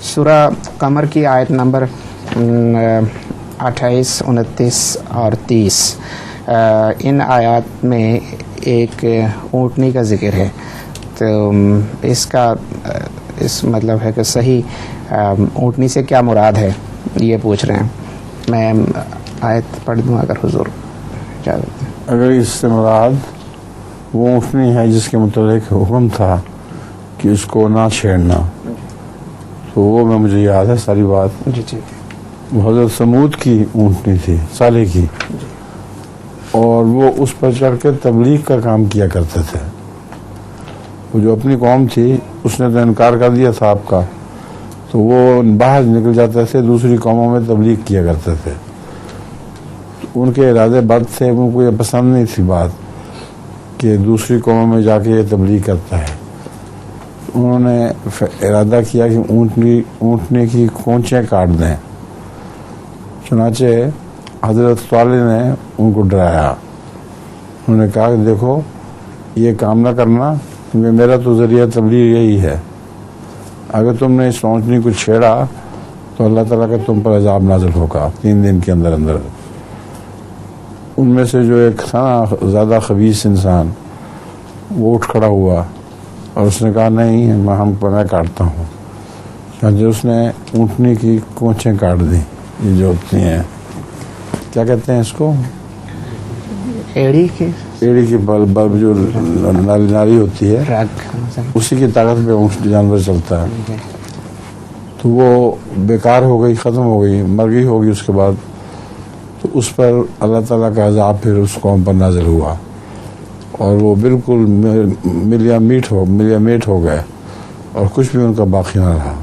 سورہ قمر کی آیت نمبر 28، 29 اور 30 ان آیات میں ایک اونٹنی کا ذکر ہے، تو اس کا مطلب ہے کہ صحیح اونٹنی سے کیا مراد ہے یہ پوچھ رہے ہیں. میں آیت پڑھ دوں اگر حضور اجازت. اگر اس سے مراد وہ اونٹنی ہے جس کے متعلق حکم تھا کہ اس کو نہ چھیڑنا، تو وہ مجھے یاد ہے ساری بات. جی وہ حضرت سمود کی اونٹنی تھی، صالح کی، اور وہ اس پر چڑھ کے تبلیغ کا کام کیا کرتے تھے. وہ جو اپنی قوم تھی اس نے تو انکار کر دیا تھا آپ کا، تو وہ باہر نکل جاتے تھے، دوسری قوموں میں تبلیغ کیا کرتے تھے. ان کے ارادے بد تھے، ان کو یہ پسند نہیں تھی بات کہ دوسری قوموں میں جا کے یہ تبلیغ کرتا ہے. انہوں نے ارادہ کیا کہ اونٹنی کی کونچیں کاٹ دیں. چنانچہ حضرت صالح نے ان کو ڈرایا. انہوں نے کہا کہ دیکھو یہ کام نہ کرنا، کیونکہ میرا تو ذریعہ تبلیغ یہی ہے. اگر تم نے اس اونٹنی کو چھیڑا تو اللہ تعالیٰ کا تم پر عذاب نازل ہوگا 3 دن کے اندر اندر. ان میں سے جو ایک تھا نا زیادہ خبیث انسان، وہ اٹھ کھڑا ہوا اور اس نے کہا نہیں میں کاٹتا ہوں. چنانچہ اس نے اونٹنی کی کونچیں کاٹ دیں. یہ جو ہوتی ہیں کیا کہتے ہیں اس کو، ایڑی کی بلب جو نالی ہوتی ہے، اسی کی طاقت پہ اونٹ جانور چلتا ہے. تو وہ بیکار ہو گئی، ختم ہو گئی، مر گئی ہوگی. اس کے بعد تو اس پر اللہ تعالیٰ کا عذاب پھر اس قوم پر نازل ہوا، اور وہ بالکل ملیا میٹ ہو گئے، اور کچھ بھی ان کا باقی نہ رہا.